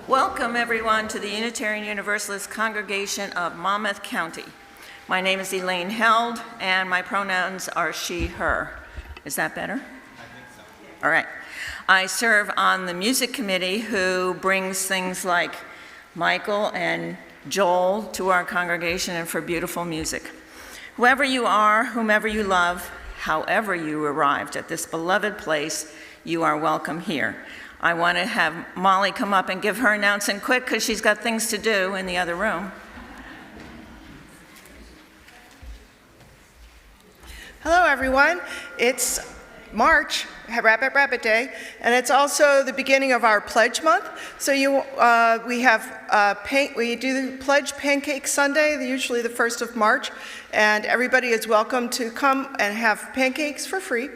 Welcome, everyone, to the Unitarian Universalist congregation of Monmouth County. My name is Elaine Held, and my pronouns are she, her. Is that better? I think so. All right. I serve on the music committee, who brings things like Michael and Joel to our congregation and for beautiful music. Whoever you are, whomever you love, however you arrived at this beloved place, you are welcome here. I want to have Molly come up and give her announcement quick because she's got things to do in the other room. Hello, everyone. It's March, Rabbit Day, and it's also the beginning of our Pledge Month. So we do the Pledge Pancake Sunday, usually the 1st of March, and everybody is welcome to come and have pancakes for free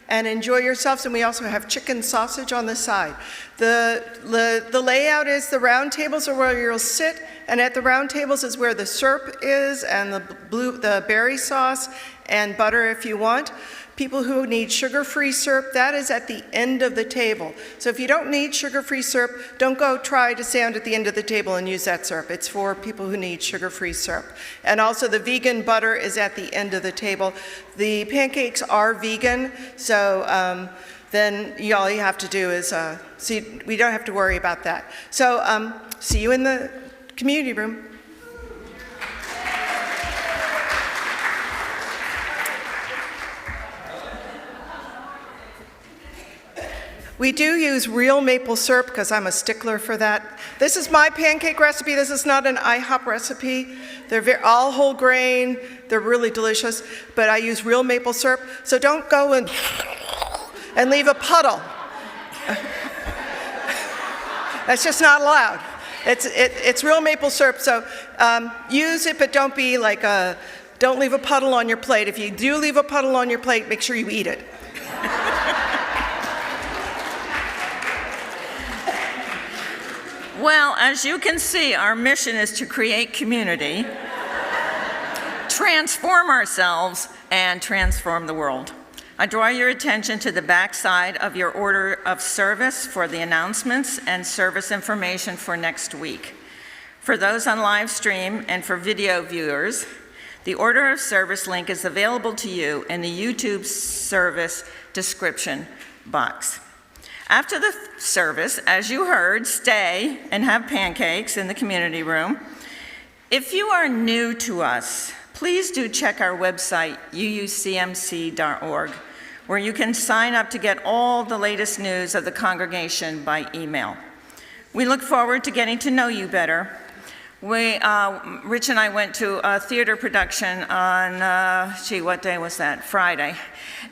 and enjoy yourselves. And we also have chicken sausage on the side. The layout is the round tables are where you'll sit, and at the round tables is where the syrup is, and the berry sauce and butter if you want. People who need sugar-free syrup, that is at the end of the table. So if you don't need sugar-free syrup, don't go try to stand at the end of the table and use that syrup. It's for people who need sugar-free syrup. And also the vegan butter is at the end of the table. The pancakes are vegan, so then all you have to do is, we don't have to worry about that. So see you in the community room. We do use real maple syrup because I'm a stickler for that. This is my pancake recipe. This is not an IHOP recipe. They're all whole grain. They're really delicious, but I use real maple syrup. So don't go and leave a puddle. That's just not allowed. It's real maple syrup, so use it, but don't be like don't leave a puddle on your plate. If you do leave a puddle on your plate, make sure you eat it. Well, as you can see, our mission is to create community, transform ourselves, and transform the world. I draw your attention to the back side of your order of service for the announcements and service information for next week. For those on live stream and for video viewers, the order of service link is available to you in the YouTube service description box. After the service, as you heard, stay and have pancakes in the community room. If you are new to us, please do check our website, UUCMC.org, where you can sign up to get all the latest news of the congregation by email. We look forward to getting to know you better. Rich and I went to a theater production on, what day was that? Friday.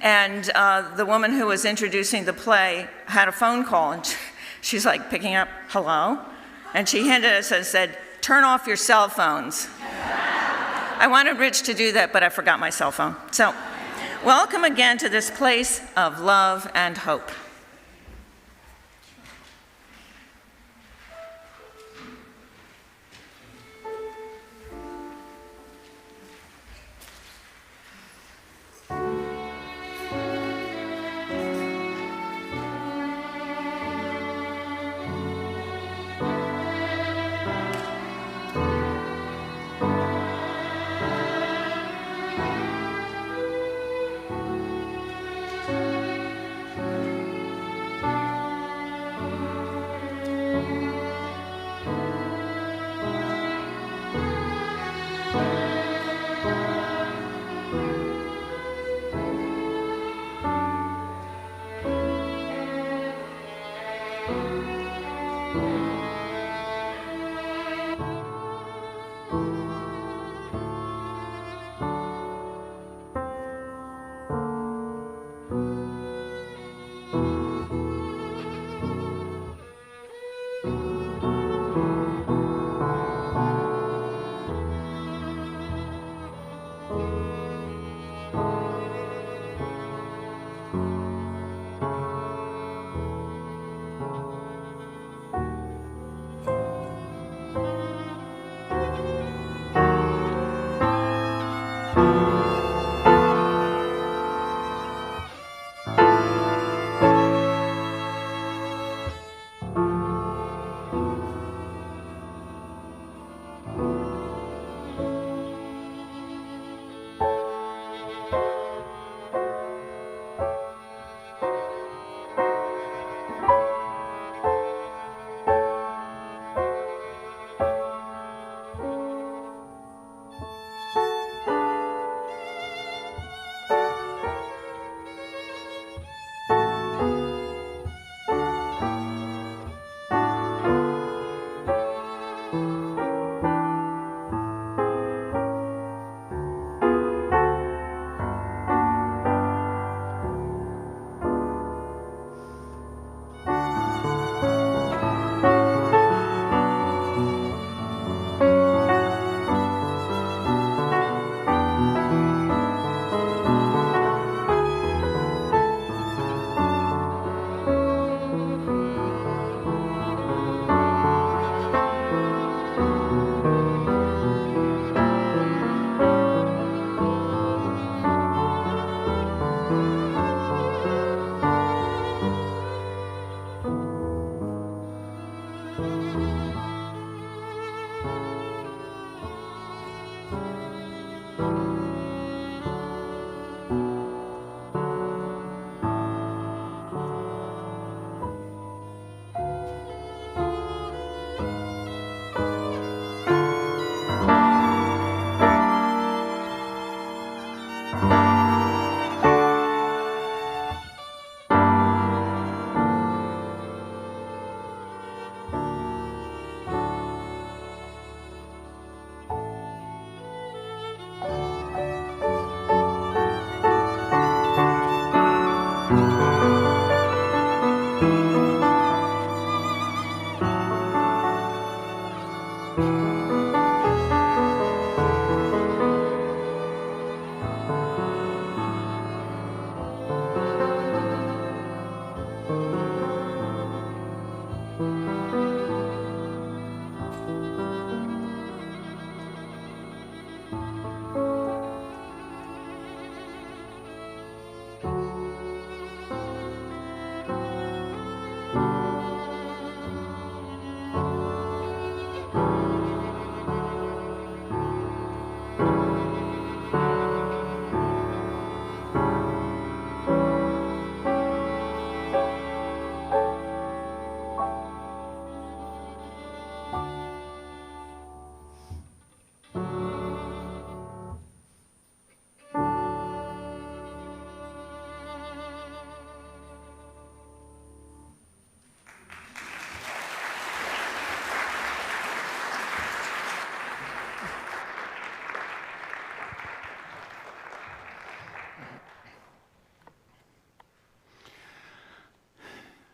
And the woman who was introducing the play had a phone call, and she's like picking up, hello? And she handed us and said, turn off your cell phones. I wanted Rich to do that, but I forgot my cell phone. So, welcome again to this place of love and hope.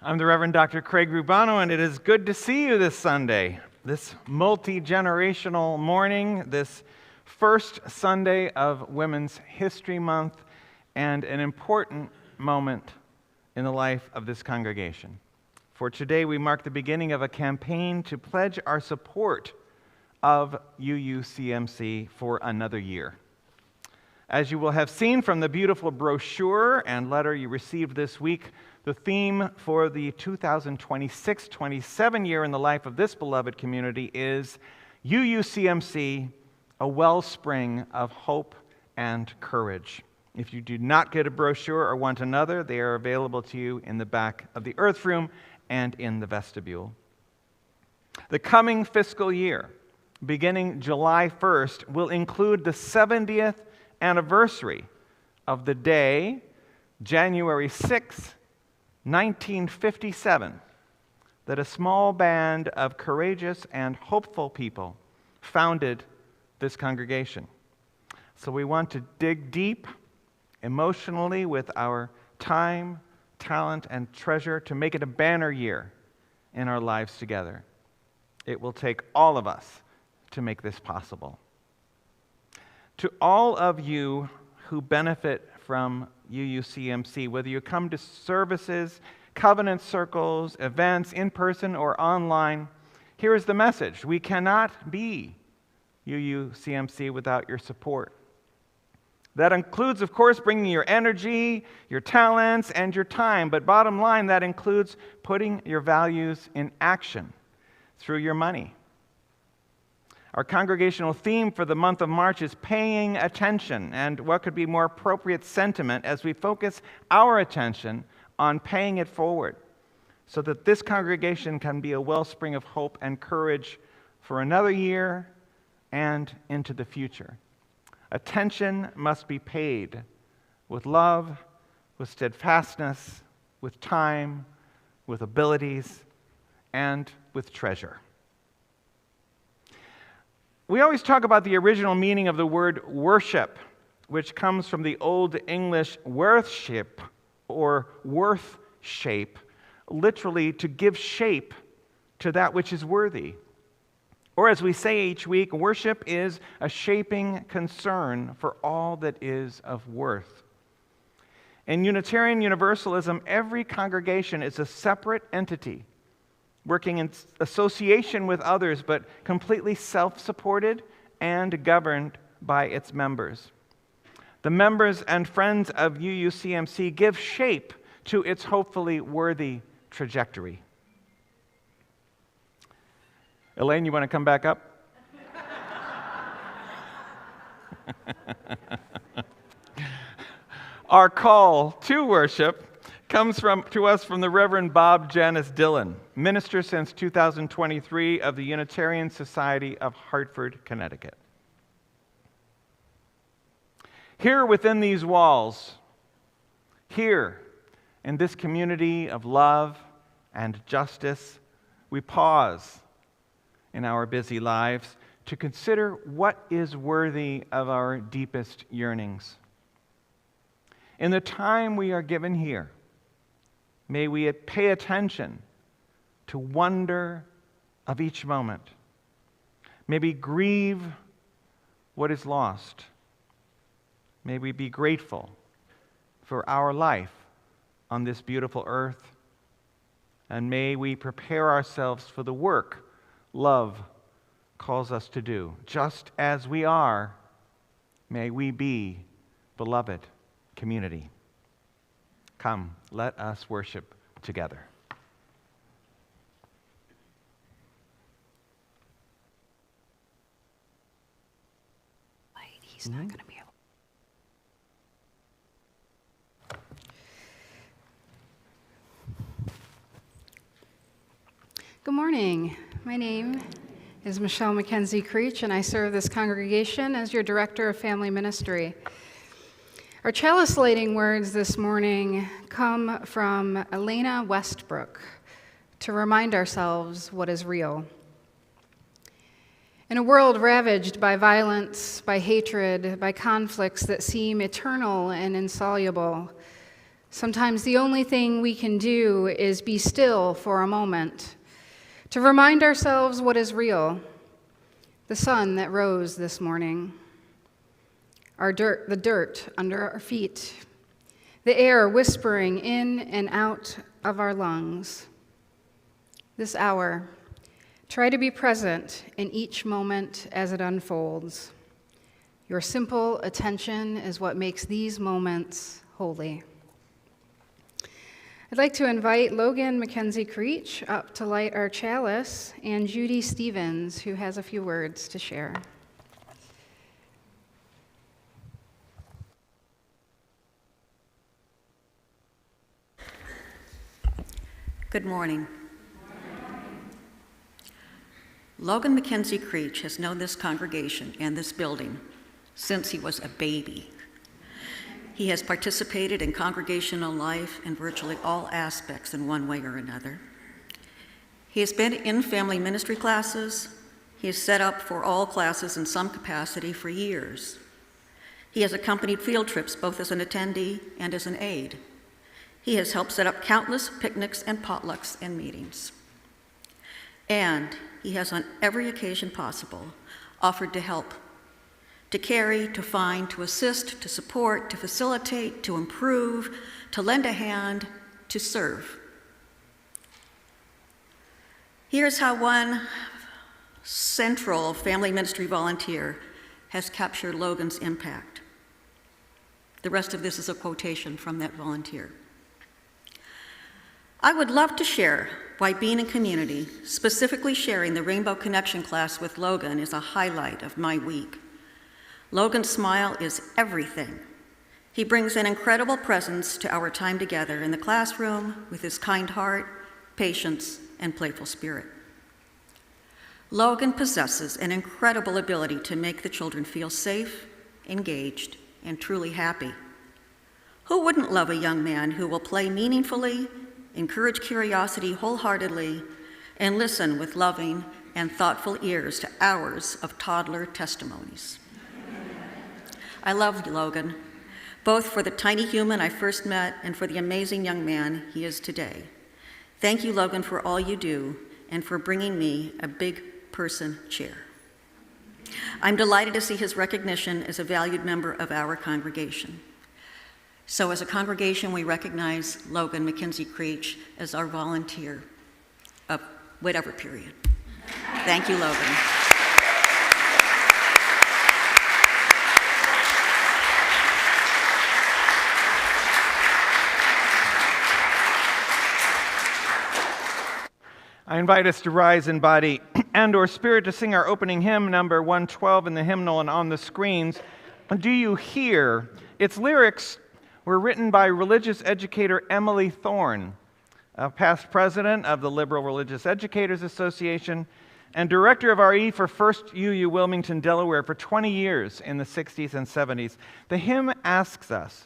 I'm the Reverend Dr. Craig Rubano, and it is good to see you this Sunday, this multi-generational morning, this first Sunday of Women's History Month, and an important moment in the life of this congregation. For today, we mark the beginning of a campaign to pledge our support of UUCMC for another year. As you will have seen from the beautiful brochure and letter you received this week, the theme for the 2026-27 year in the life of this beloved community is UUCMC, a wellspring of hope and courage. If you do not get a brochure or want another, they are available to you in the back of the Earth Room and in the vestibule. The coming fiscal year, beginning July 1st, will include the 70th anniversary of the day, January 6th, 1957, that a small band of courageous and hopeful people founded this congregation. So we want to dig deep emotionally with our time, talent, and treasure to make it a banner year in our lives together. It will take all of us to make this possible. To all of you who benefit from UUCMC, whether you come to services, covenant circles, events, in person or online, here is the message. We cannot be UUCMC without your support. That includes, of course, bringing your energy, your talents, and your time, but bottom line, that includes putting your values in action through your money. Our congregational theme for the month of March is paying attention, and what could be more appropriate sentiment as we focus our attention on paying it forward so that this congregation can be a wellspring of hope and courage for another year and into the future. Attention must be paid with love, with steadfastness, with time, with abilities, and with treasure. We always talk about the original meaning of the word worship, which comes from the Old English worthship or worth shape, literally to give shape to that which is worthy. Or as we say each week, worship is a shaping concern for all that is of worth. In Unitarian Universalism, every congregation is a separate entity, working in association with others, but completely self-supported and governed by its members. The members and friends of UUCMC give shape to its hopefully worthy trajectory. Elaine, you want to come back up? Our call to worship comes to us from the Reverend Bob Janice Dillon, minister since 2023 of the Unitarian Society of Hartford, Connecticut. Here within these walls, here in this community of love and justice, we pause in our busy lives to consider what is worthy of our deepest yearnings. In the time we are given here, may we pay attention to wonder of each moment. May we grieve what is lost. May we be grateful for our life on this beautiful earth. And may we prepare ourselves for the work love calls us to do. Just as we are, may we be beloved community. Come, let us worship together. He's not going to be able. Good morning. My name is Michelle McKenzie-Creech, and I serve this congregation as your Director of Family Ministry. Our chalice lighting words this morning come from Elena Westbrook to remind ourselves what is real. In a world ravaged by violence, by hatred, by conflicts that seem eternal and insoluble, sometimes the only thing we can do is be still for a moment, to remind ourselves what is real. The sun that rose this morning, the dirt under our feet, the air whispering in and out of our lungs. This hour, try to be present in each moment as it unfolds. Your simple attention is what makes these moments holy. I'd like to invite Logan McKenzie-Creech up to light our chalice, and Judy Stevens, who has a few words to share. Good morning. Logan McKenzie-Creech has known this congregation and this building since he was a baby. He has participated in congregational life in virtually all aspects in one way or another. He has been in family ministry classes. He has set up for all classes in some capacity for years. He has accompanied field trips both as an attendee and as an aide. He has helped set up countless picnics and potlucks and meetings. And he has on every occasion possible offered to help, to carry, to find, to assist, to support, to facilitate, to improve, to lend a hand, to serve. Here's how one central family ministry volunteer has captured Logan's impact. The rest of this is a quotation from that volunteer. I would love to share why being in community, specifically sharing the Rainbow Connection class with Logan, is a highlight of my week. Logan's smile is everything. He brings an incredible presence to our time together in the classroom with his kind heart, patience, and playful spirit. Logan possesses an incredible ability to make the children feel safe, engaged, and truly happy. Who wouldn't love a young man who will play meaningfully, encourage curiosity wholeheartedly, and listen with loving and thoughtful ears to hours of toddler testimonies? I love Logan, both for the tiny human I first met and for the amazing young man he is today. Thank you, Logan, for all you do and for bringing me a big person chair. I'm delighted to see his recognition as a valued member of our congregation. So as a congregation, we recognize Logan McKenzie-Creech as our volunteer of whatever period. Thank you, Logan. I invite us to rise in body and or spirit to sing our opening hymn, number 112 in the hymnal and on the screens. Do you hear? Its lyrics were written by religious educator Emily Thorne, a past president of the Liberal Religious Educators Association and director of RE for First UU Wilmington, Delaware for 20 years in the 60s and 70s. The hymn asks us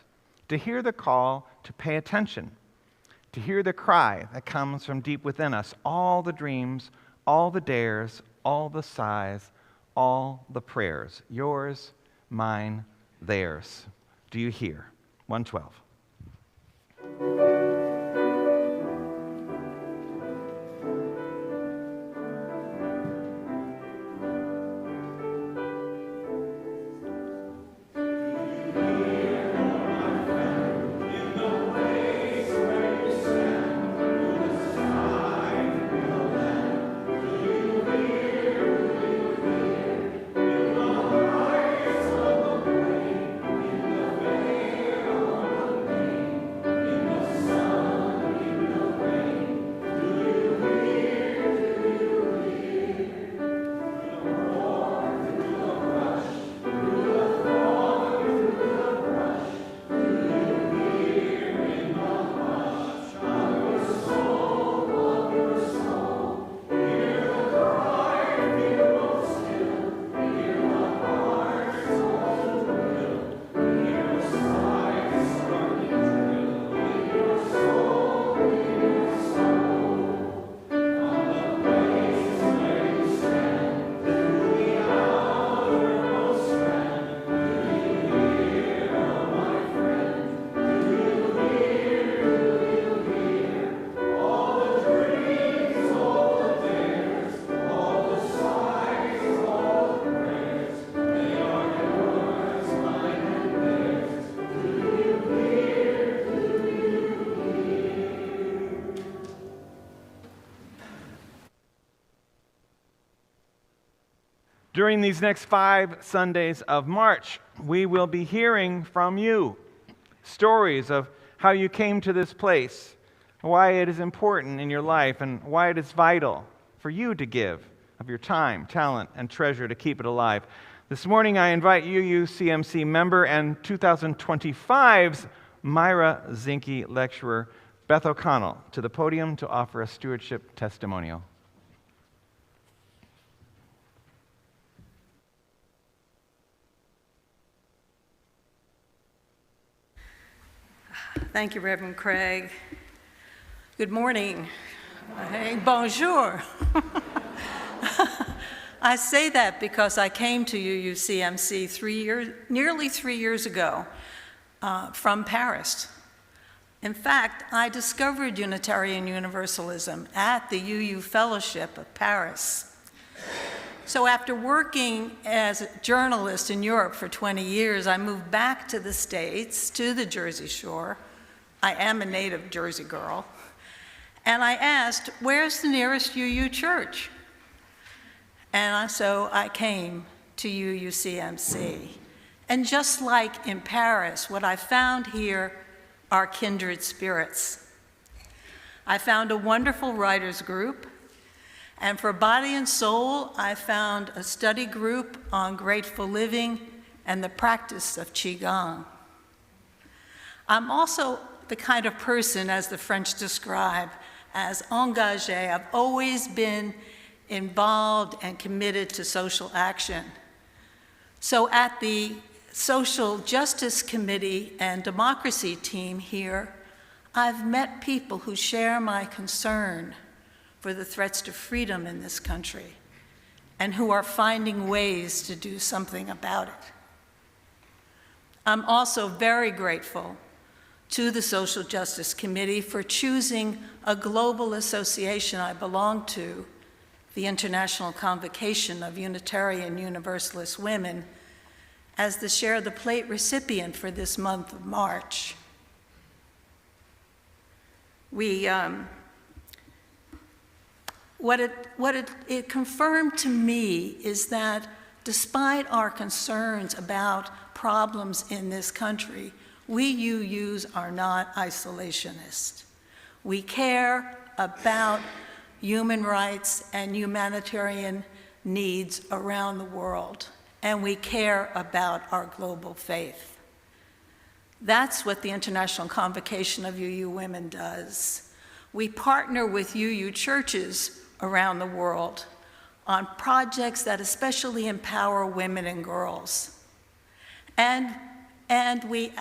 to hear the call to pay attention, to hear the cry that comes from deep within us, all the dreams, all the dares, all the sighs, all the prayers, yours, mine, theirs. Do you hear? 112. During these next 5 Sundays of March, we will be hearing from you stories of how you came to this place, why it is important in your life, and why it is vital for you to give of your time, talent, and treasure to keep it alive. This morning, I invite UUCMC member and 2025's Myra Zinke lecturer, Beth O'Connell, to the podium to offer a stewardship testimonial. Thank you, Reverend Craig. Good morning. Hey, bonjour. I say that because I came to UUCMC nearly 3 years ago from Paris. In fact, I discovered Unitarian Universalism at the UU Fellowship of Paris. So after working as a journalist in Europe for 20 years, I moved back to the States, to the Jersey Shore. I am a native Jersey girl. And I asked, where's the nearest UU church? And so I came to UUCMC. And just like in Paris, what I found here are kindred spirits. I found a wonderful writers group, and for body and soul, I found a study group on grateful living and the practice of Qigong. I'm also the kind of person, as the French describe, as engagé. I've always been involved and committed to social action. So at the Social Justice Committee and Democracy team here, I've met people who share my concern for the threats to freedom in this country and who are finding ways to do something about it. I'm also very grateful to the Social Justice Committee for choosing a global association I belong to, the International Convocation of Unitarian Universalist Women, as the Share the Plate recipient for this month of March. What it confirmed to me is that despite our concerns about problems in this country, we UUs are not isolationist. We care about human rights and humanitarian needs around the world, and we care about our global faith. That's what the International Convocation of UU Women does. We partner with UU churches around the world on projects that especially empower women and girls. And we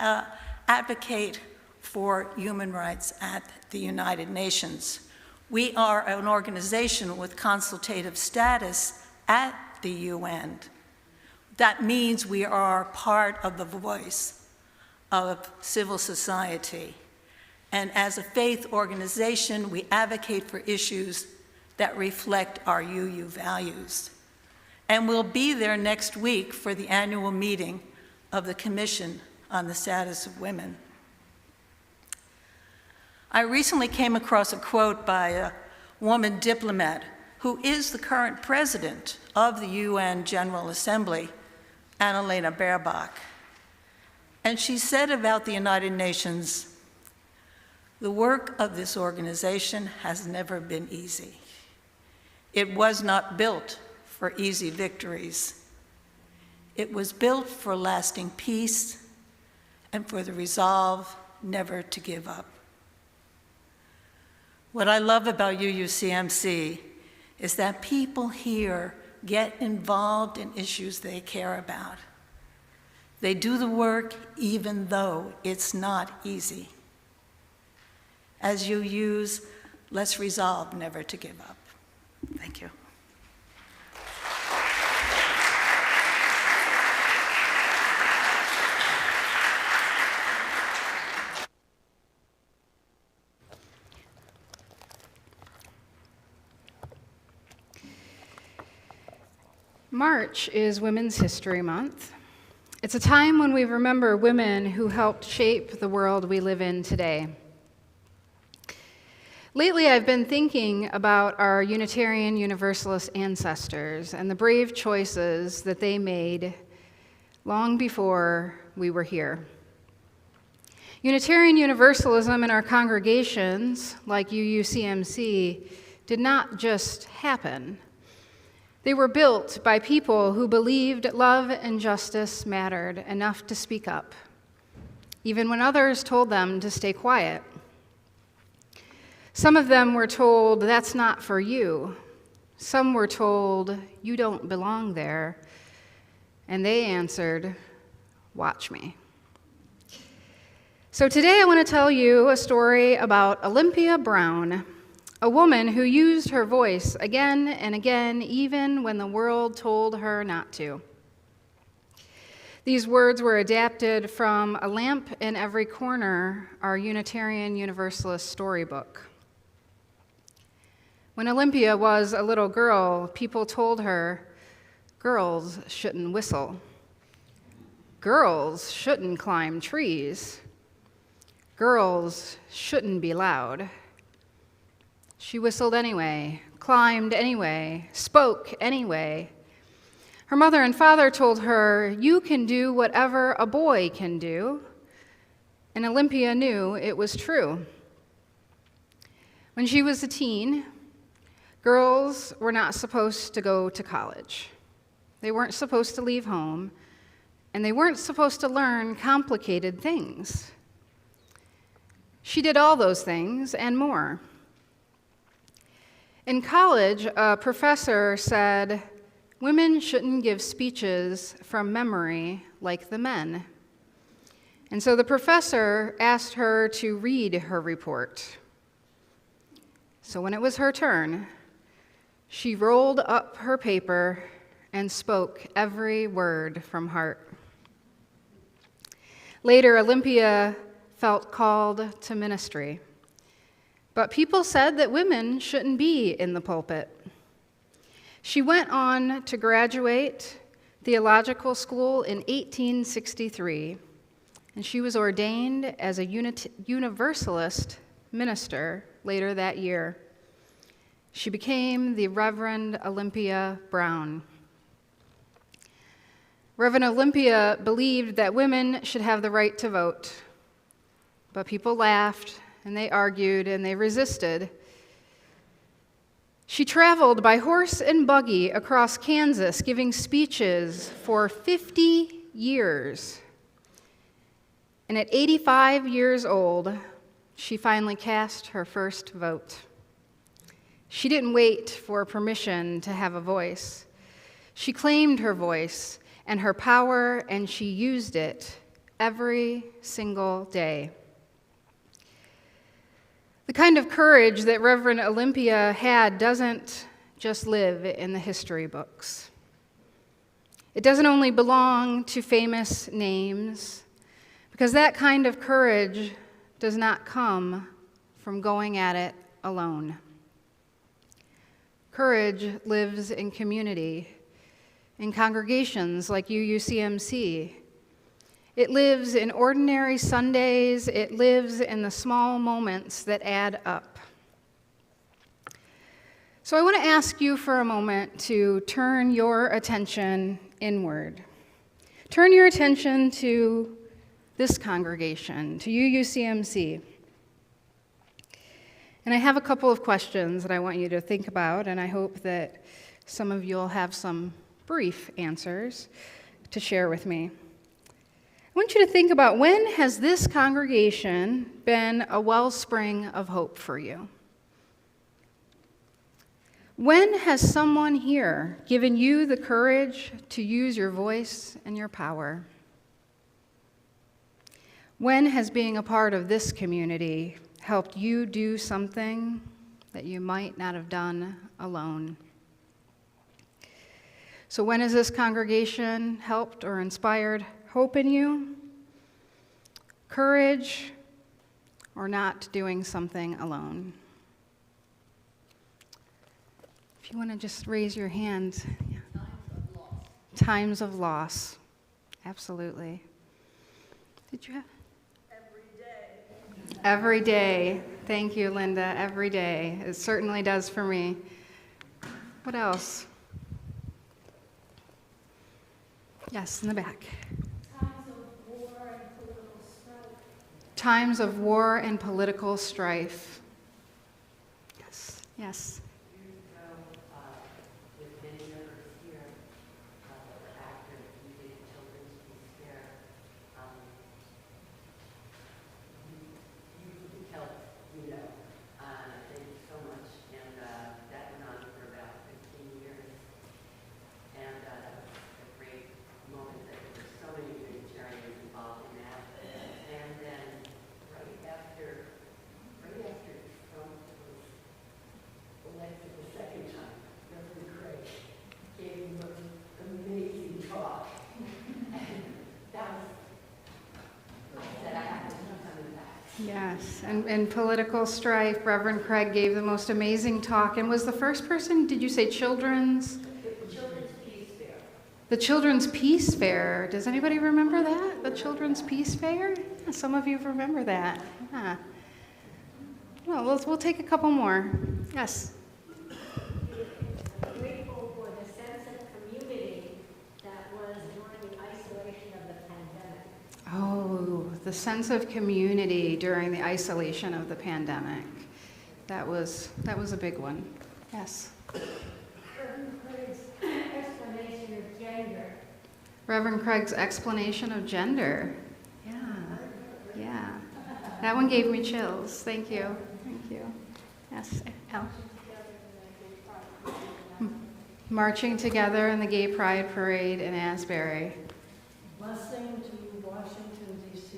advocate for human rights at the United Nations. We are an organization with consultative status at the UN. That means we are part of the voice of civil society. And as a faith organization, we advocate for issues that reflect our UU values. And we'll be there next week for the annual meeting of the Commission on the Status of Women. I recently came across a quote by a woman diplomat who is the current president of the UN General Assembly, Annalena Baerbock. And she said about the United Nations, "The work of this organization has never been easy. It was not built for easy victories. It was built for lasting peace and for the resolve never to give up." What I love about UUCMC is that people here get involved in issues they care about. They do the work even though it's not easy. As UUs, let's resolve never to give up. Thank you. March is Women's History Month. It's a time when we remember women who helped shape the world we live in today. Lately, I've been thinking about our Unitarian Universalist ancestors and the brave choices that they made long before we were here. Unitarian Universalism in our congregations, like UUCMC, did not just happen. They were built by people who believed love and justice mattered enough to speak up, even when others told them to stay quiet. Some of them were told, "That's not for you." Some were told, "You don't belong there." And they answered, "Watch me." So today I want to tell you a story about Olympia Brown, a woman who used her voice again and again, even when the world told her not to. These words were adapted from A Lamp in Every Corner, our Unitarian Universalist storybook. When Olympia was a little girl, people told her, "Girls shouldn't whistle. Girls shouldn't climb trees. Girls shouldn't be loud." She whistled anyway, climbed anyway, spoke anyway. Her mother and father told her, "You can do whatever a boy can do." And Olympia knew it was true. When she was a teen, girls were not supposed to go to college. They weren't supposed to leave home, and they weren't supposed to learn complicated things. She did all those things and more. In college, a professor said, "Women shouldn't give speeches from memory like the men." And so the professor asked her to read her report. So when it was her turn, she rolled up her paper and spoke every word from heart. Later, Olympia felt called to ministry. But people said that women shouldn't be in the pulpit. She went on to graduate theological school in 1863, and she was ordained as a Universalist minister later that year. She became the Reverend Olympia Brown. Reverend Olympia believed that women should have the right to vote. But people laughed, and they argued, and they resisted. She traveled by horse and buggy across Kansas, giving speeches for 50 years. And at 85 years old, she finally cast her first vote. She didn't wait for permission to have a voice. She claimed her voice and her power, and she used it every single day. The kind of courage that Reverend Olympia had doesn't just live in the history books. It doesn't only belong to famous names, because that kind of courage does not come from going at it alone. Courage lives in community, in congregations like UUCMC. It lives in ordinary Sundays. It lives in the small moments that add up. So I want to ask you for a moment to turn your attention inward. Turn your attention to this congregation, to UUCMC. And I have a couple of questions that I want you to think about, and I hope that some of you will have some brief answers to share with me. I want you to think about, when has this congregation been a wellspring of hope for you? When has someone here given you the courage to use your voice and your power? When has being a part of this community helped you do something that you might not have done alone? So when has this congregation helped or inspired hope in you, courage, or not doing something alone? If you want to just raise your hand. Yeah. Times of loss. Absolutely. Did you have? Every day. Thank you, Linda, every day. It certainly does for me. What else? Yes, in the back. Times of war and political strife. Yes, yes. Yes, and political strife, Reverend Craig gave the most amazing talk and was the first person, did you say children's? The Children's Peace Fair. The Children's Peace Fair. Does anybody remember that? The Children's Peace Fair? Yeah, some of you remember that. Yeah. Well, we'll take a couple more. Yes. Grateful for the sense of community that was during the isolation of the pandemic. Oh, the sense of community during the isolation of the pandemic. That was a big one. Yes. Reverend Craig's explanation of gender. Reverend Craig's explanation of gender. Yeah. That one gave me chills. Thank you. Thank you. Yes, Al. Marching together in the Gay Pride Parade in Asbury. Busing to Washington, D.C.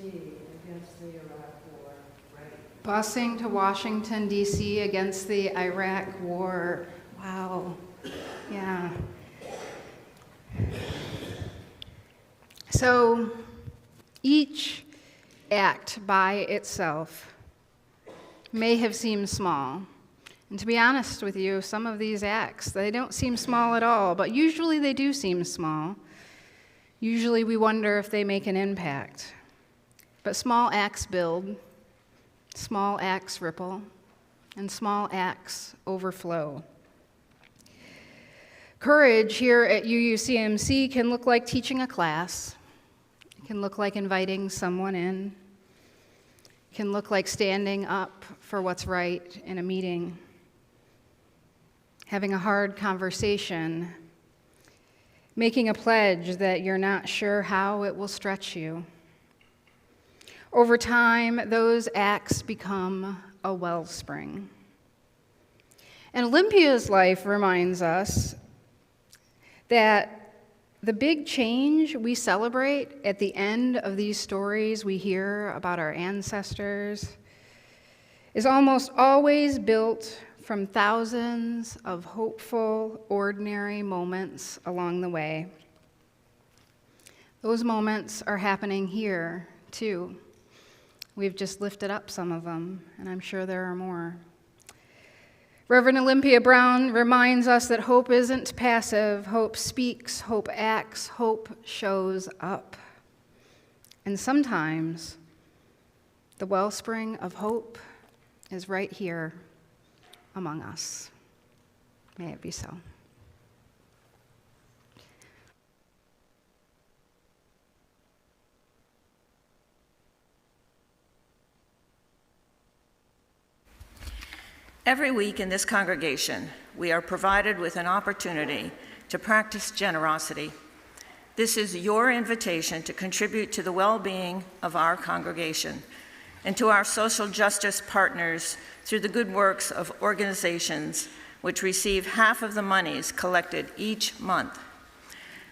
against the Iraq War. Right. Busing to Washington, D.C. against the Iraq War. Wow. Yeah. So each act by itself may have seemed small. And to be honest with you, some of these acts, they don't seem small at all, but usually they do seem small. Usually we wonder if they make an impact. But small acts build, small acts ripple, and small acts overflow. Courage here at UUCMC can look like teaching a class. It can look like inviting someone in. It can look like standing up for what's right in a meeting. Having a hard conversation. Making a pledge that you're not sure how it will stretch you. Over time, those acts become a wellspring. And Olympia's life reminds us that the big change we celebrate at the end of these stories we hear about our ancestors is almost always built from thousands of hopeful, ordinary moments along the way. Those moments are happening here, too. We've just lifted up some of them, and I'm sure there are more. Reverend Olympia Brown reminds us that hope isn't passive. Hope speaks, hope acts, hope shows up. And sometimes the wellspring of hope is right here among us. May it be so. Every week in this congregation, we are provided with an opportunity to practice generosity. This is your invitation to contribute to the well-being of our congregation and to our social justice partners through the good works of organizations which receive half of the monies collected each month.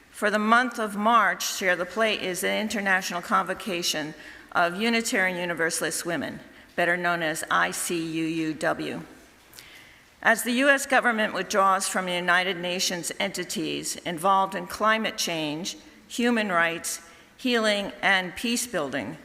For the month of March, Share the Plate is an international convocation of Unitarian Universalist women, better known as ICUUW. As the U.S. government withdraws from the United Nations entities involved in climate change, human rights, healing, and peace building,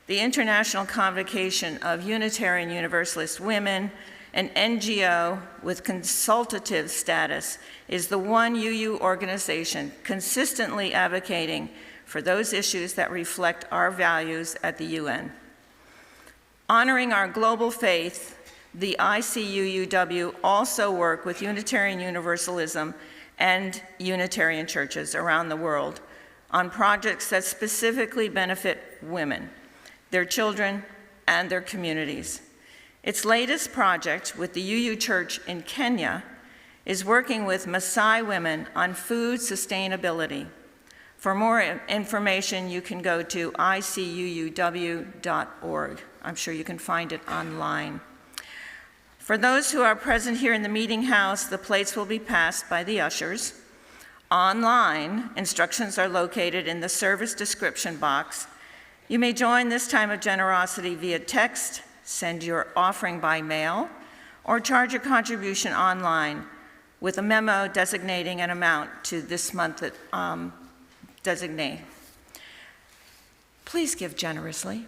the International Convocation of Unitarian Universalist Women, an NGO with consultative status, is the one UU organization consistently advocating for those issues that reflect our values at the UN. Honoring our global faith the ICUUW also work with Unitarian Universalism and Unitarian churches around the world on projects that specifically benefit women, their children, and their communities. Its latest project with the UU Church in Kenya is working with Maasai women on food sustainability. For more information, you can go to icuuw.org. I'm sure you can find it online. For those who are present here in the meeting house, the plates will be passed by the ushers. Online, instructions are located in the service description box. You may join this time of generosity via text, send your offering by mail, or charge your contribution online with a memo designating an amount to this month designate. Please give generously.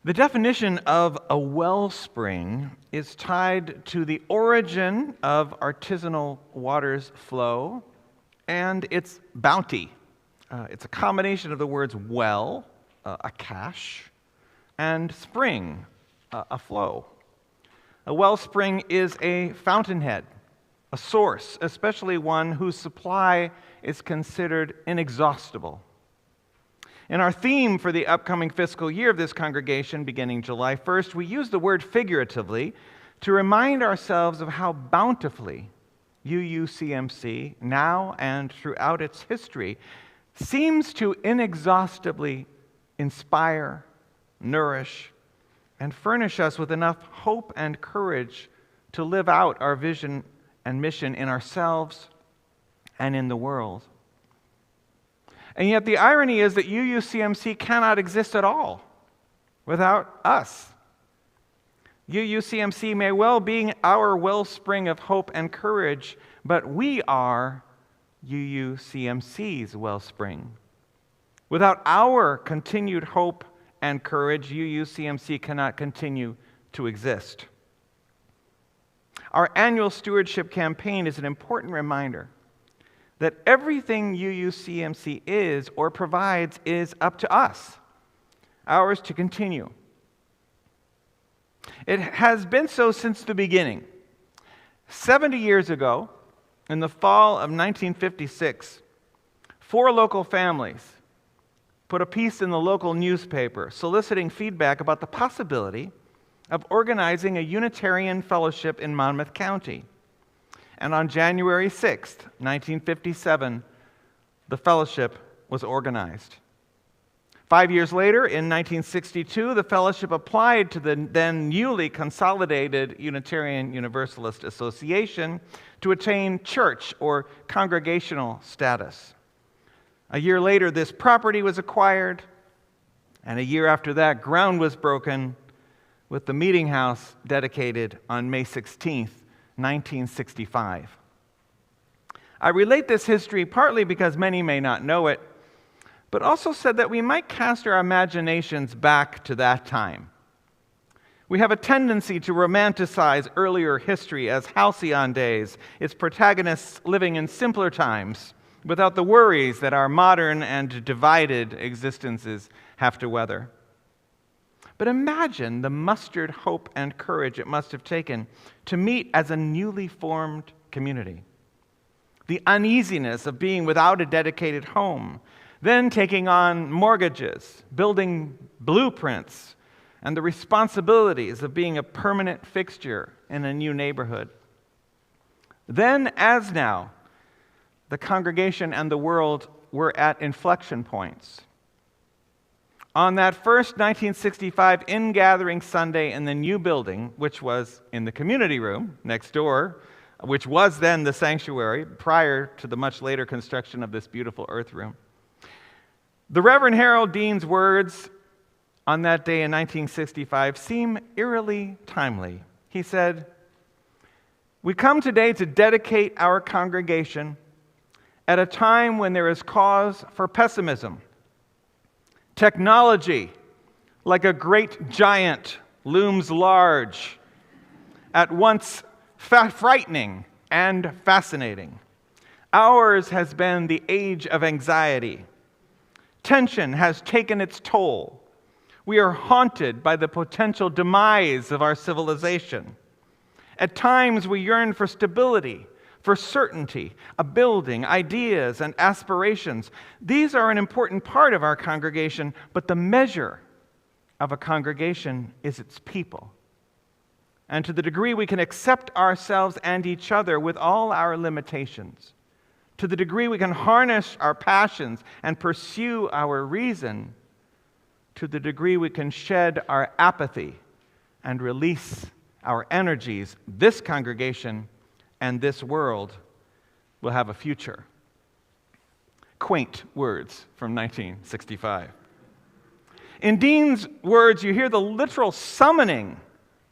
The definition of a wellspring is tied to the origin of artisanal water's flow and its bounty. It's a combination of the words well, a cache, and spring, a flow. A wellspring is a fountainhead, a source, especially one whose supply is considered inexhaustible. In our theme for the upcoming fiscal year of this congregation, beginning July 1st, we use the word figuratively to remind ourselves of how bountifully UUCMC, now and throughout its history, seems to inexhaustibly inspire, nourish, and furnish us with enough hope and courage to live out our vision and mission in ourselves and in the world. And yet the irony is that UUCMC cannot exist at all without us. UUCMC may well be our wellspring of hope and courage, but we are UUCMC's Wellspring. Without our continued hope and courage, UUCMC cannot continue to exist. Our annual stewardship campaign is an important reminder that everything UUCMC is or provides is up to us, ours to continue. It has been so since the beginning. 70 years ago, in the fall of 1956, 4 local families put a piece in the local newspaper soliciting feedback about the possibility of organizing a Unitarian fellowship in Monmouth County. And on January 6th, 1957, the fellowship was organized. 5 years later, in 1962, the fellowship applied to the then newly consolidated Unitarian Universalist Association to attain church or congregational status. A year later, this property was acquired, and a year after that, ground was broken, with the meeting house dedicated on May 16th, 1965. I relate this history partly because many may not know it, but also said that we might cast our imaginations back to that time. We have a tendency to romanticize earlier history as halcyon days, its protagonists living in simpler times, without the worries that our modern and divided existences have to weather. But imagine the mustered hope and courage it must have taken to meet as a newly formed community. The uneasiness of being without a dedicated home, then taking on mortgages, building blueprints, and the responsibilities of being a permanent fixture in a new neighborhood. Then, as now, the congregation and the world were at inflection points. On that first 1965 in-gathering Sunday in the new building, which was in the community room next door, which was then the sanctuary prior to the much later construction of this beautiful earth room, the Reverend Harold Dean's words on that day in 1965 seem eerily timely. He said, "We come today to dedicate our congregation at a time when there is cause for pessimism. Technology, like a great giant, looms large, at once frightening and fascinating. Ours has been the age of anxiety. Tension has taken its toll. We are haunted by the potential demise of our civilization. At times we yearn for stability, for certainty, a building, ideas, and aspirations. These are an important part of our congregation, but the measure of a congregation is its people. And to the degree we can accept ourselves and each other with all our limitations, to the degree we can harness our passions and pursue our reason, to the degree we can shed our apathy and release our energies, this congregation and this world will have a future." Quaint words from 1965. In Dean's words, you hear the literal summoning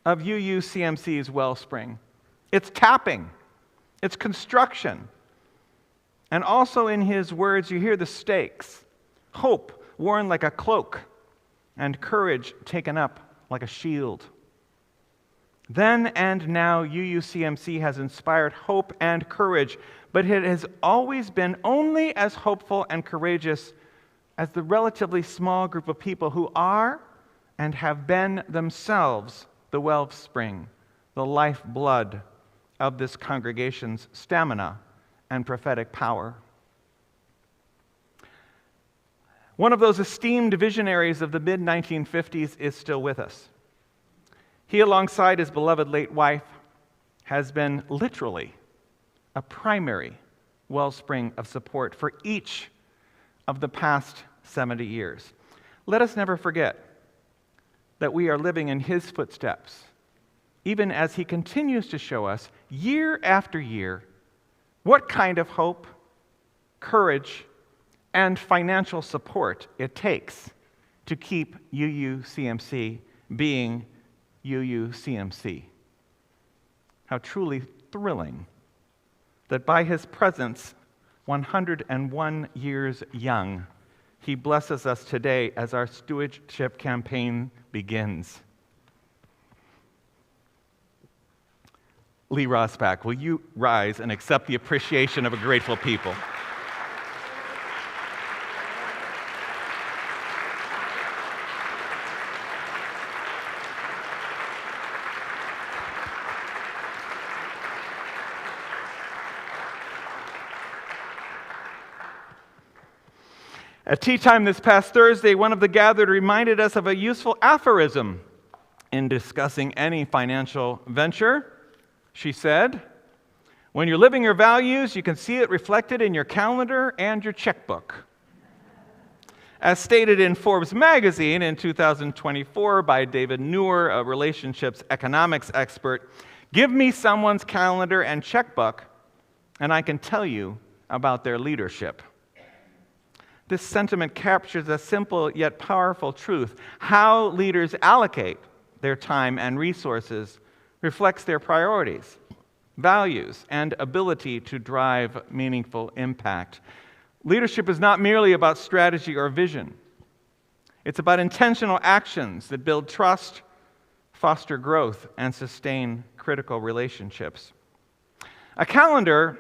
of UUCMC's Wellspring. It's tapping, it's construction. And also in his words, you hear the stakes: hope worn like a cloak, and courage taken up like a shield. Then and now, UUCMC has inspired hope and courage, but it has always been only as hopeful and courageous as the relatively small group of people who are and have been themselves the wellspring, the lifeblood of this congregation's stamina and prophetic power. One of those esteemed visionaries of the mid-1950s is still with us. He, alongside his beloved late wife, has been literally a primary wellspring of support for each of the past 70 years. Let us never forget that we are living in his footsteps, even as he continues to show us year after year what kind of hope, courage, and financial support it takes to keep UUCMC being UUCMC. How truly thrilling that by his presence, 101 years young. He blesses us today as our stewardship campaign begins. Lee Rosbach, will you rise and accept the appreciation of a grateful people? At tea time this past Thursday, one of the gathered reminded us of a useful aphorism in discussing any financial venture. She said, "When you're living your values, you can see it reflected in your calendar and your checkbook." As stated in Forbes magazine in 2024 by David Noor, a relationships economics expert, "Give me someone's calendar and checkbook, and I can tell you about their leadership." This sentiment captures a simple yet powerful truth. How leaders allocate their time and resources reflects their priorities, values, and ability to drive meaningful impact. Leadership is not merely about strategy or vision. It's about intentional actions that build trust, foster growth, and sustain critical relationships. A calendar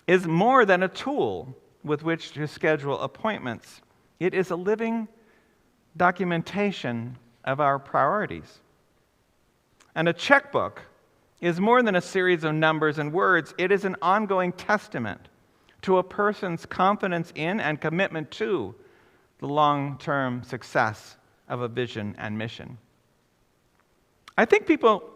is more than a tool with which to schedule appointments. It is a living documentation of our priorities. And a checkbook is more than a series of numbers and words. It is an ongoing testament to a person's confidence in and commitment to the long-term success of a vision and mission. I think people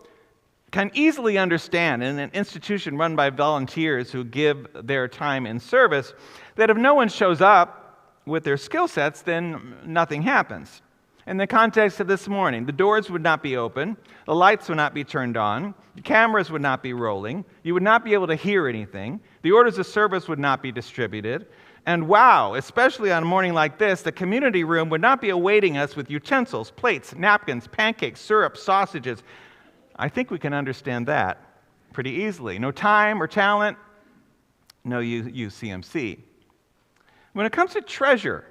can easily understand in an institution run by volunteers who give their time in service that if no one shows up with their skill sets, then nothing happens. In the context of this morning, the doors would not be open, the lights would not be turned on, the cameras would not be rolling, you would not be able to hear anything, the orders of service would not be distributed, and wow, especially on a morning like this, the community room would not be awaiting us with utensils, plates, napkins, pancakes, syrup, sausages. I think we can understand that pretty easily. No time or talent, no UUCMC. When it comes to treasure,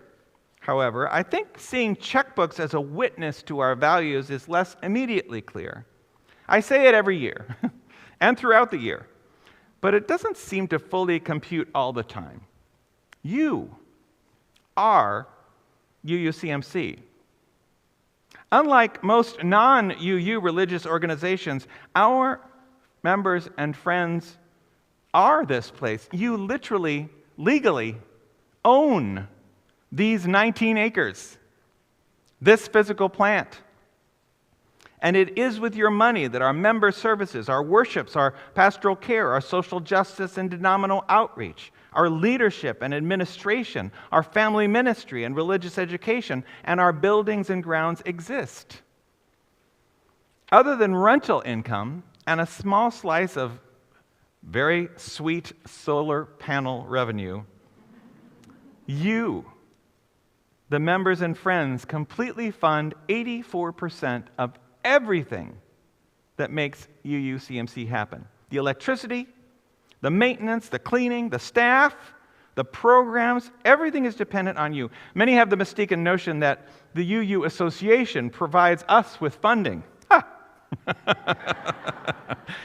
however, I think seeing checkbooks as a witness to our values is less immediately clear. I say it every year and throughout the year, but it doesn't seem to fully compute all the time. You are UUCMC. Unlike most non-UU religious organizations, our members and friends are this place. You literally, legally own these 19 acres, this physical plant. And it is with your money that our member services, our worships, our pastoral care, our social justice and denominational outreach, our leadership and administration, our family ministry and religious education, and our buildings and grounds exist. Other than rental income and a small slice of very sweet solar panel revenue, you, the members and friends, completely fund 84% of everything that makes UUCMC happen. The electricity, the maintenance, the cleaning, the staff, the programs, everything is dependent on you. Many have the mistaken notion that the UU Association provides us with funding.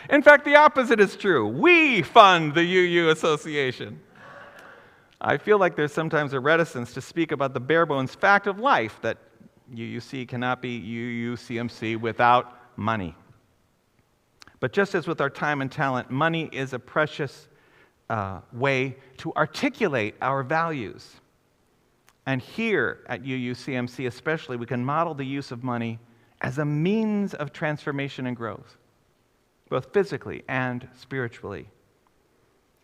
In fact, the opposite is true. We fund the UU Association. I feel like there's sometimes a reticence to speak about the bare bones fact of life that UUC cannot be UUCMC without money. But just as with our time and talent, money is a precious way to articulate our values. And here at UUCMC especially, we can model the use of money as a means of transformation and growth, both physically and spiritually.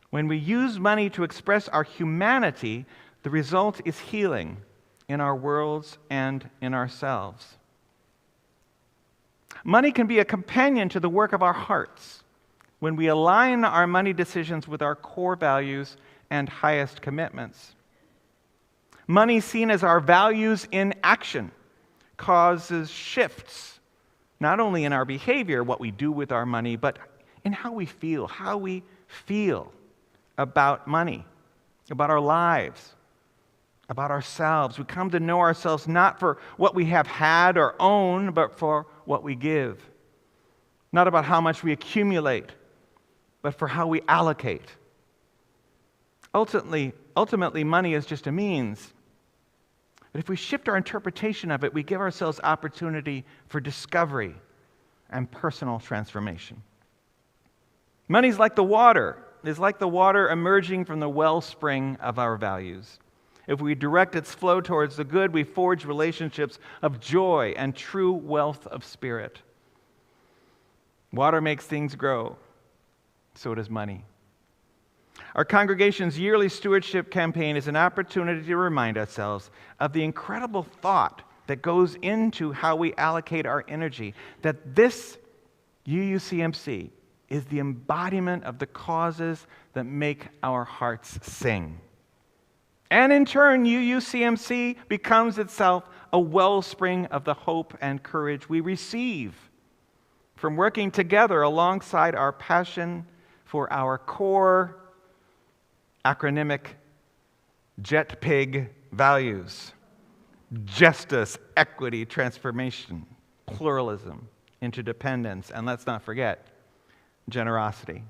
When we use money to express our humanity, the result is healing in our worlds and in ourselves. Money can be a companion to the work of our hearts when we align our money decisions with our core values and highest commitments. Money seen as our values in action causes shifts, not only in our behavior, what we do with our money, but in how we feel about money. about our lives, about ourselves. We come to know ourselves not for what we have had or own, but for what we give. Not about how much we accumulate, but for how we allocate. Ultimately, money is just a means. But if we shift our interpretation of it, we give ourselves opportunity for discovery and personal transformation. Money's like the water. It's like the water emerging from the wellspring of our values. If we direct its flow towards the good, we forge relationships of joy and true wealth of spirit. Water makes things grow. So does money. Our congregation's yearly stewardship campaign is an opportunity to remind ourselves of the incredible thought that goes into how we allocate our energy, that this UUCMC is the embodiment of the causes that make our hearts sing. And in turn, UUCMC becomes itself a wellspring of the hope and courage we receive from working together alongside our passion for our core acronymic JETPIG values: justice, equity, transformation, pluralism, interdependence, and let's not forget, generosity.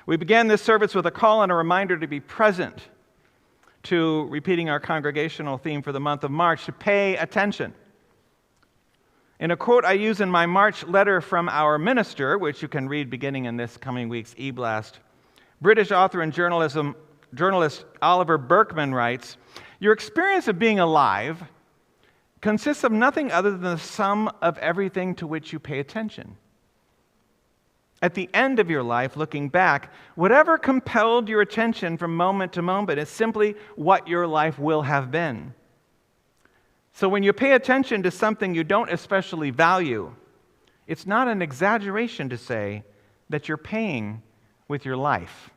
We began this service with a call and a reminder to be present, to, repeating our congregational theme for the month of March, to pay attention. In a quote I use in my March letter from our minister, which you can read beginning in this coming week's e-blast, British author and journalist Oliver Burkeman writes, "Your experience of being alive consists of nothing other than the sum of everything to which you pay attention. At the end of your life, looking back, whatever compelled your attention from moment to moment is simply what your life will have been. So when you pay attention to something you don't especially value, it's not an exaggeration to say that you're paying with your life."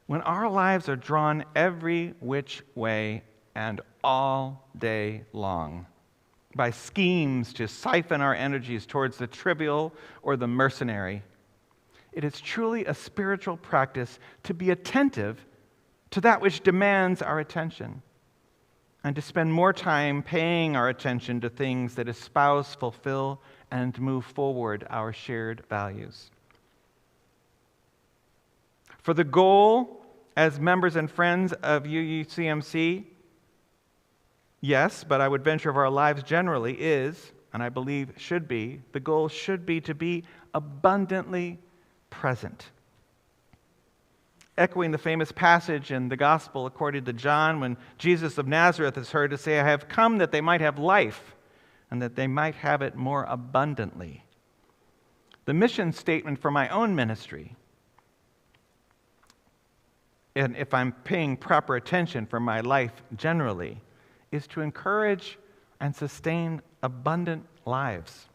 When our lives are drawn every which way and all day long by schemes to siphon our energies towards the trivial or the mercenary, it is truly a spiritual practice to be attentive to that which demands our attention, and to spend more time paying our attention to things that espouse, fulfill, and move forward our shared values. For the goal, as members and friends of UUCMC, yes, but I would venture of our lives generally is, and I believe should be, the goal should be to be abundantly present. Echoing the famous passage in the Gospel according to John, when Jesus of Nazareth is heard to say, "I have come that they might have life, and that they might have it more abundantly." The mission statement for my own ministry, and if I'm paying proper attention for my life generally, is to encourage and sustain abundant lives.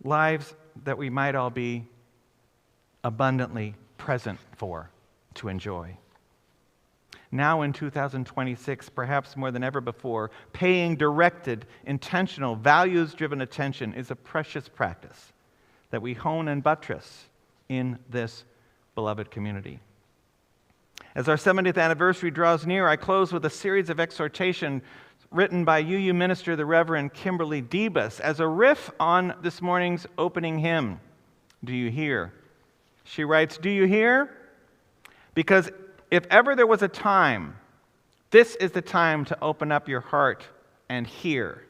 Lives that we might all be abundantly present for, to enjoy. Now in 2026, perhaps more than ever before, paying directed, intentional, values-driven attention is a precious practice that we hone and buttress in this beloved community. As our 70th anniversary draws near, I close with a series of exhortation written by UU minister, the Reverend Kimberly Debus, as a riff on this morning's opening hymn, "Do You Hear?" She writes, "Do you hear? Because if ever there was a time, this is the time to open up your heart and hear.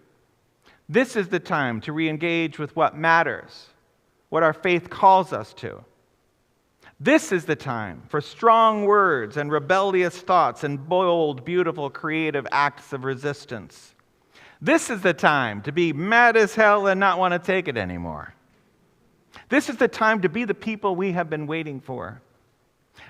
This is the time to re-engage with what matters, what our faith calls us to. This is the time for strong words and rebellious thoughts and bold, beautiful, creative acts of resistance. This is the time to be mad as hell and not want to take it anymore. This is the time to be the people we have been waiting for.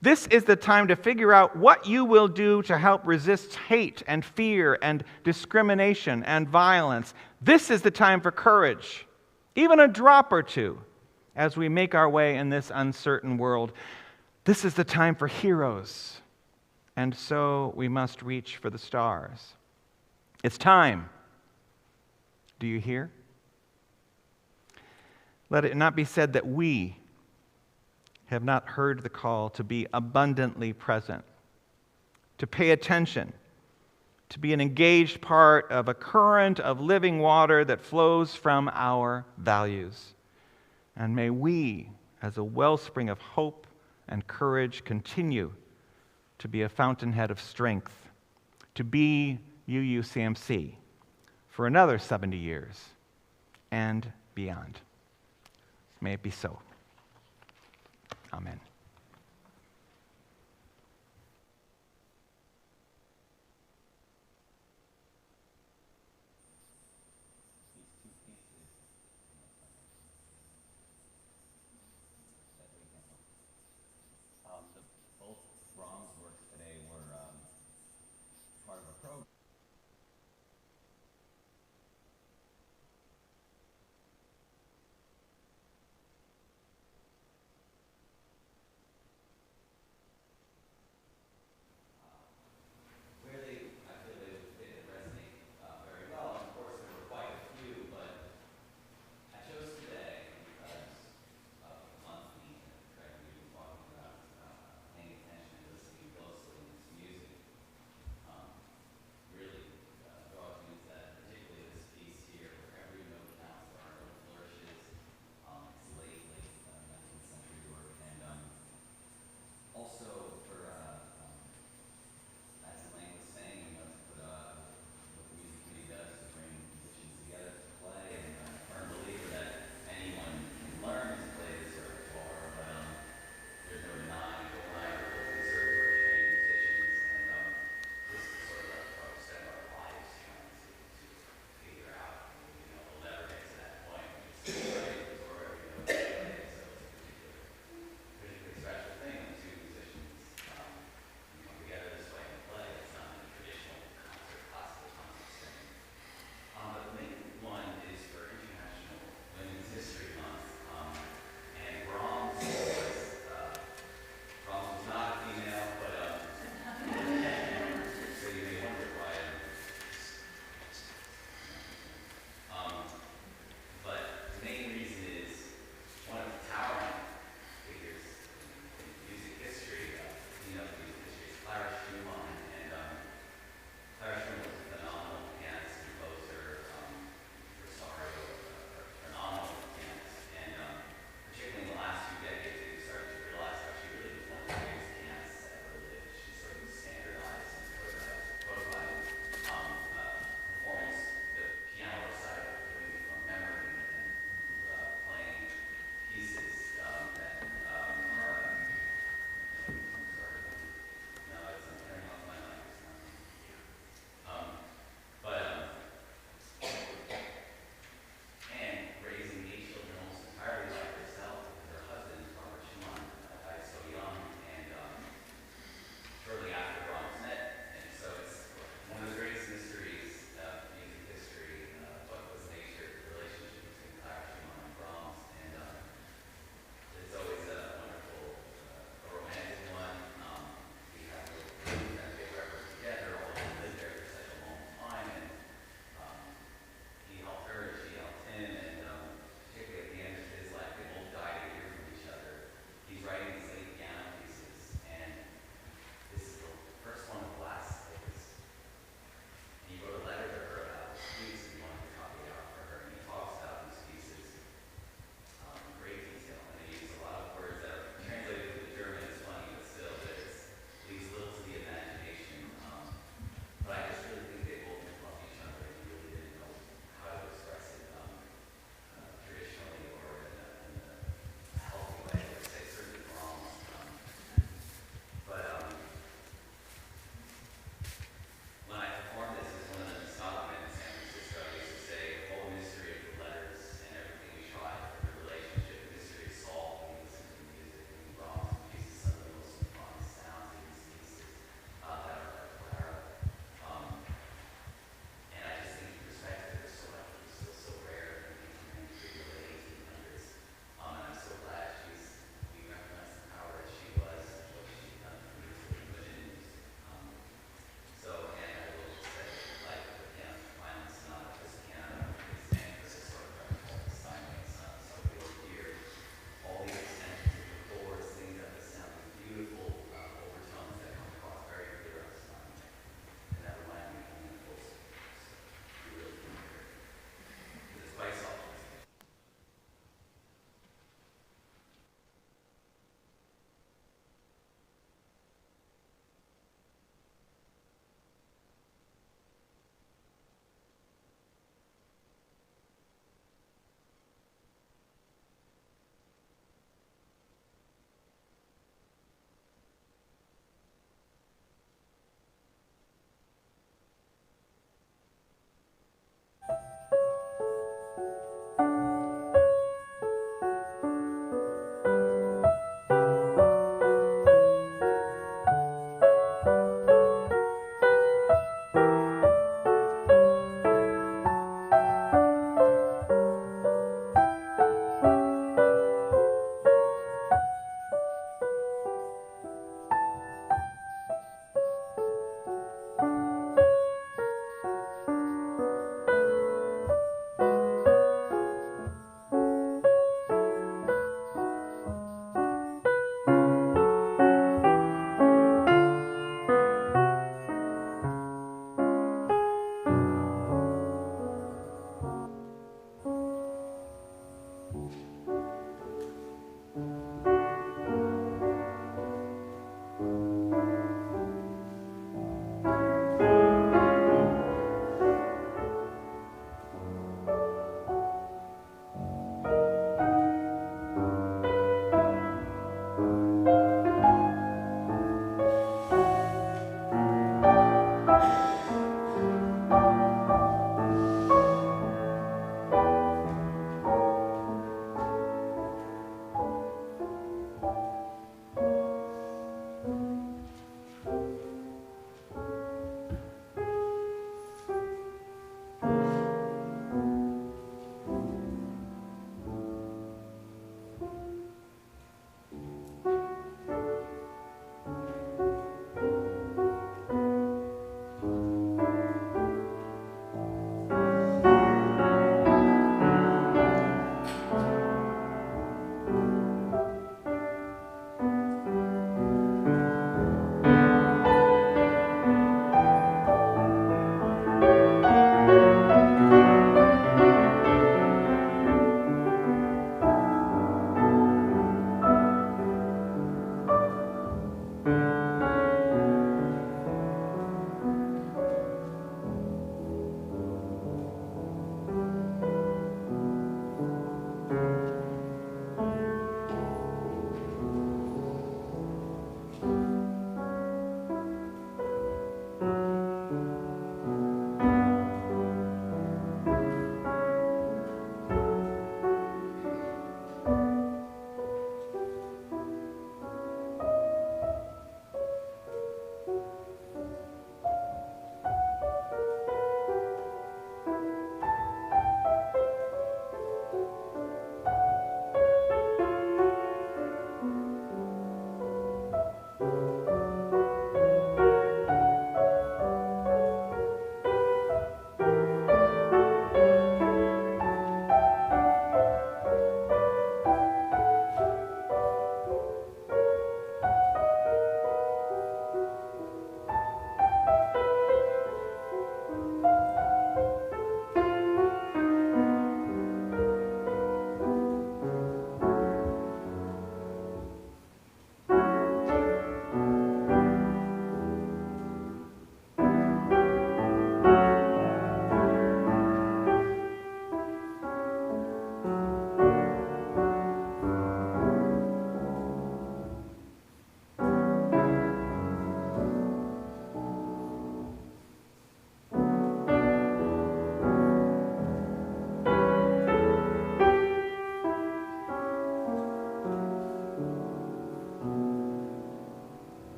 This is the time to figure out what you will do to help resist hate and fear and discrimination and violence. This is the time for courage, even a drop or two, as we make our way in this uncertain world. This is the time for heroes, and so we must reach for the stars. It's time. Do you hear? Let it not be said that we have not heard the call to be abundantly present, to pay attention, to be an engaged part of a current of living water that flows from our values. And may we, as a wellspring of hope and courage, continue to be a fountainhead of strength, to be UUCMC for another 70 years and beyond. May it be so. Amen.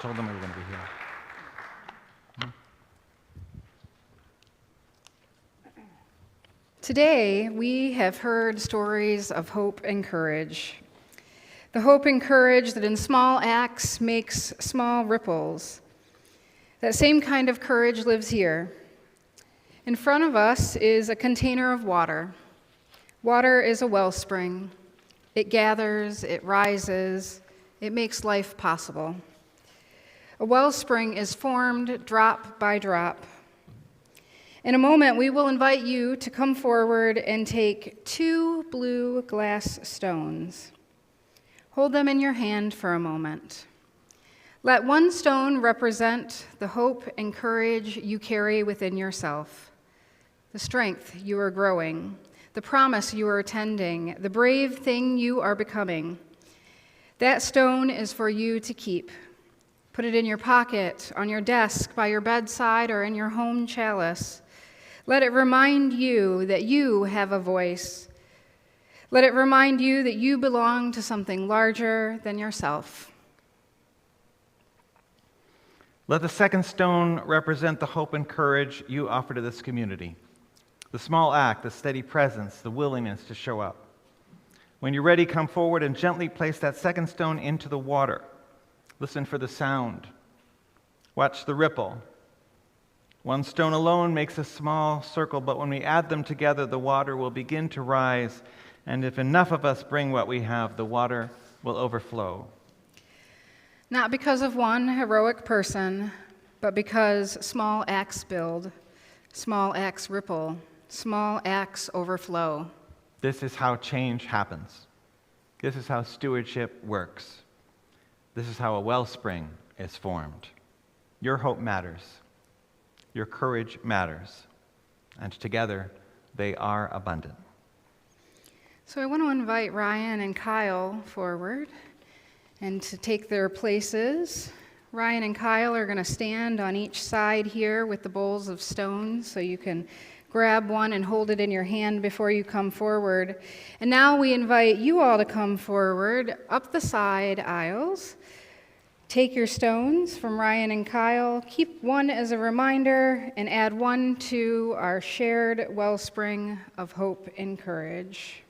told them we were going to be here. Today, we have heard stories of hope and courage. The hope and courage that in small acts makes small ripples. That same kind of courage lives here. In front of us is a container of water. Water is a wellspring. It gathers, it rises, it makes life possible. A wellspring is formed drop by drop. In a moment, we will invite you to come forward and take 2 blue glass stones. Hold them in your hand for a moment. Let one stone represent the hope and courage you carry within yourself, the strength you are growing, the promise you are attending, the brave thing you are becoming. That stone is for you to keep. Put it in your pocket, on your desk, by your bedside, or in your home chalice. Let it remind you that you have a voice. Let it remind you that you belong to something larger than yourself. Let the second stone represent the hope and courage you offer to this community. The small act, the steady presence, the willingness to show up. When you're ready, come forward and gently place that second stone into the water. Listen for the sound. Watch the ripple. One stone alone makes a small circle, but when we add them together, the water will begin to rise, and if enough of us bring what we have, the water will overflow. Not because of one heroic person, but because small acts build, small acts ripple, small acts overflow. This is how change happens. This is how stewardship works. This is how a wellspring is formed. Your hope matters. Your courage matters. And together, they are abundant. So I want to invite Ryan and Kyle forward and to take their places. Ryan and Kyle are going to stand on each side here with the bowls of stones, so you can grab one and hold it in your hand before you come forward. And now we invite you all to come forward up the side aisles. Take your stones from Ryan and Kyle, keep one as a reminder, and add one to our shared wellspring of hope and courage.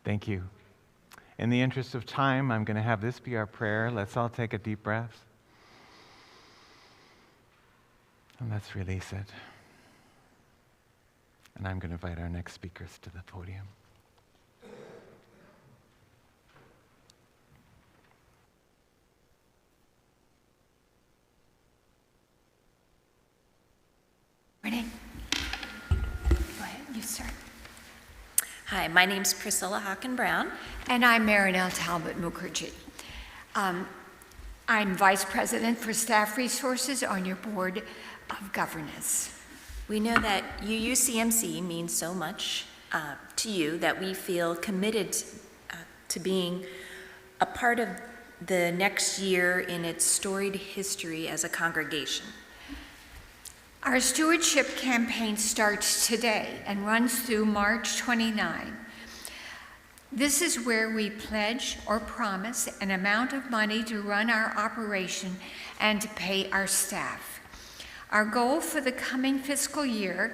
Thank you. In the interest of time, I'm going to have this be our prayer. Let's all take a deep breath. And let's release it. And I'm going to invite our next speakers to the podium. Morning. Go ahead, you start. Hi, my name's Priscilla Hawken-Brown. And I'm Marinelle Talbot Mukherjee. I'm Vice President for Staff Resources on your Board of Governance. We know that UUCMC means so much to you that we feel committed to being a part of the next year in its storied history as a congregation. Our stewardship campaign starts today and runs through March 29. This is where we pledge or promise an amount of money to run our operation and to pay our staff. Our goal for the coming fiscal year,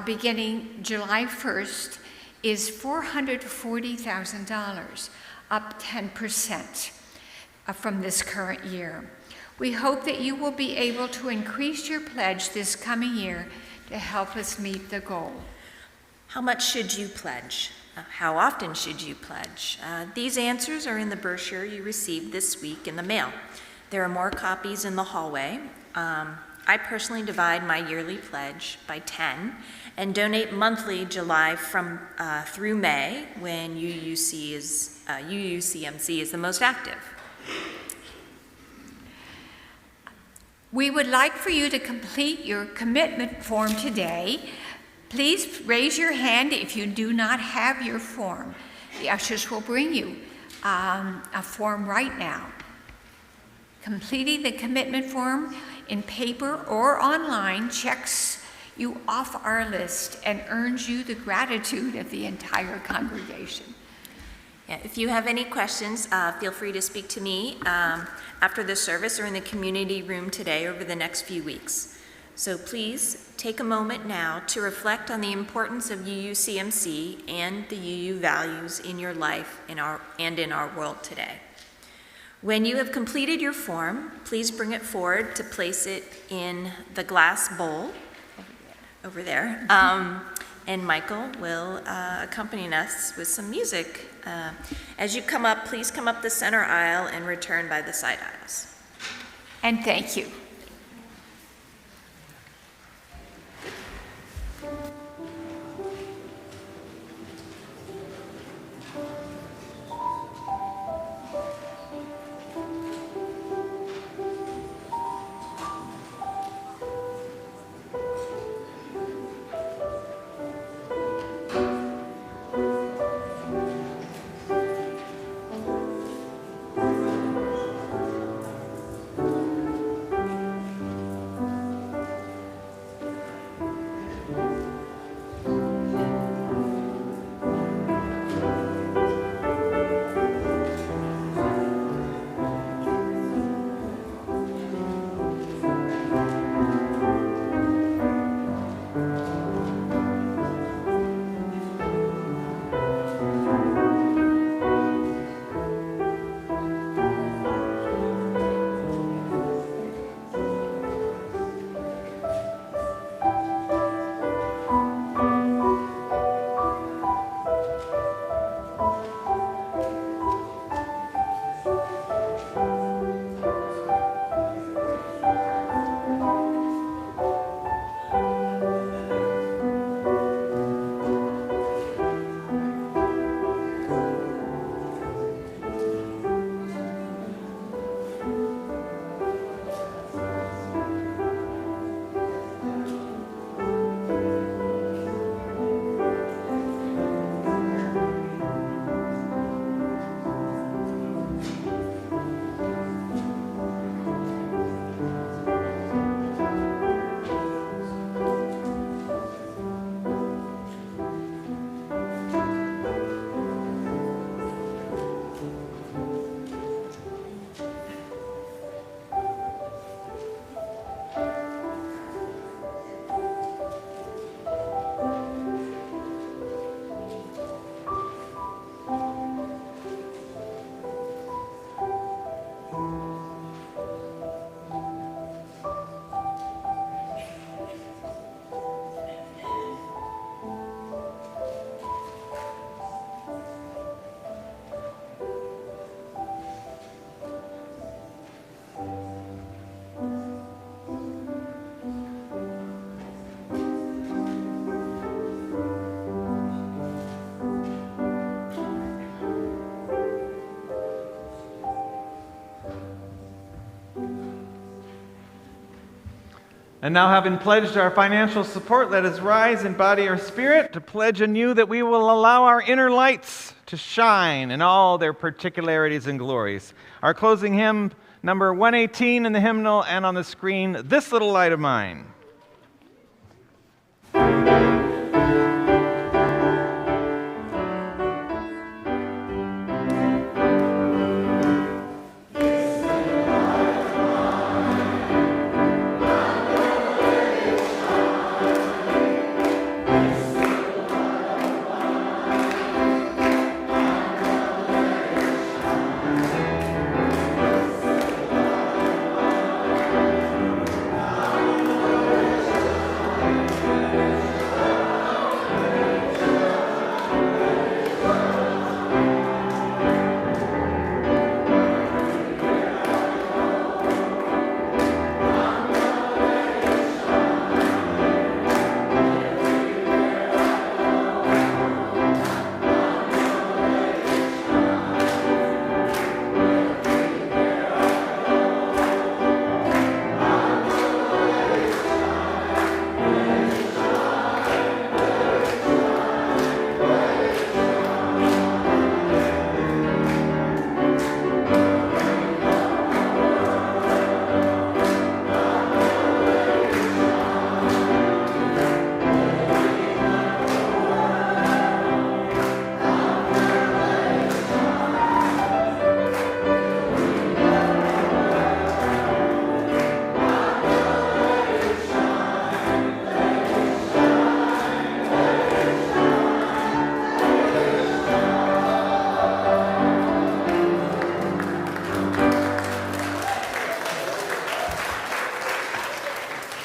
beginning July 1st, is $440,000, up 10% from this current year. We hope that you will be able to increase your pledge this coming year to help us meet the goal. How much should you pledge? How often should you pledge? These answers are in the brochure you received this week in the mail. There are more copies in the hallway. I personally divide my yearly pledge by 10 and donate monthly July through May when UUCMC is the most active. We would like for you to complete your commitment form today. Please raise your hand if you do not have your form. The ushers will bring you a form right now. Completing the commitment form in paper or online checks you off our list and earns you the gratitude of the entire congregation. Yeah, if you have any questions, feel free to speak to me after the service or in the community room today over the next few weeks. So please take a moment now to reflect on the importance of UUCMC and the UU values in your life and in our world today. When you have completed your form, please bring it forward to place it in the glass bowl over there. And Michael will accompany us with some music. As you come up, please come up the center aisle and return by the side aisles. And thank you. And now, having pledged our financial support, let us rise in body or spirit to pledge anew that we will allow our inner lights to shine in all their particularities and glories. Our closing hymn, number 118 in the hymnal and on the screen, This Little Light of Mine.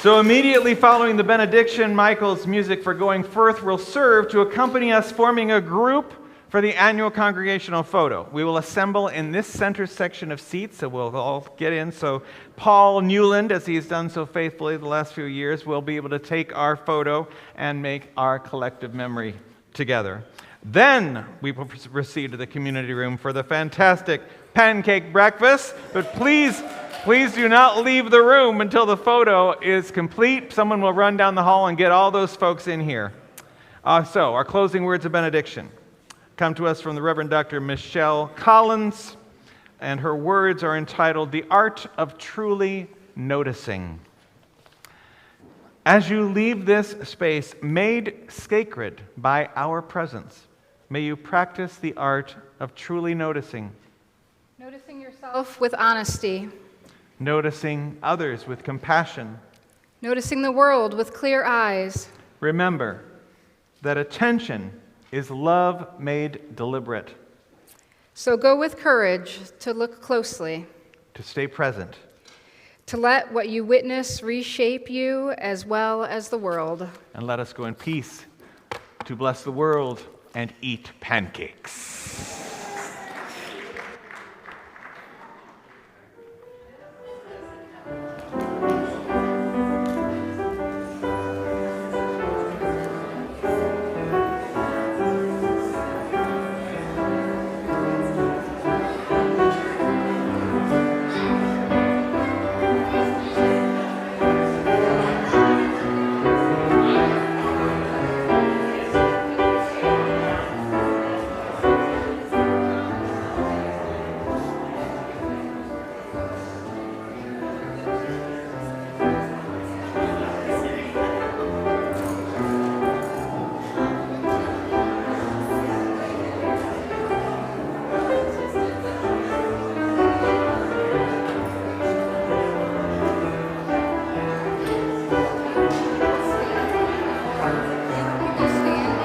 So immediately following the benediction, Michael's music for Going Forth will serve to accompany us forming a group for the annual congregational photo. We will assemble in this center section of seats, so we'll all get in. So Paul Newland, as he's done so faithfully the last few years, will be able to take our photo and make our collective memory together. Then we will proceed to the community room for the fantastic pancake breakfast, but please do not leave the room until the photo is complete. Someone will run down the hall and get all those folks in here. So, our closing words of benediction come to us from the Reverend Dr. Michelle Collins, and her words are entitled, The Art of Truly Noticing. As you leave this space made sacred by our presence, may you practice the art of truly noticing. Noticing yourself with honesty. Noticing others with compassion. Noticing the world with clear eyes. Remember that attention is love made deliberate. So go with courage to look closely. To stay present. To let what you witness reshape you as well as the world. And let us go in peace to bless the world and eat pancakes.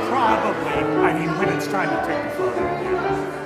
Probably, when it's time to take the photo.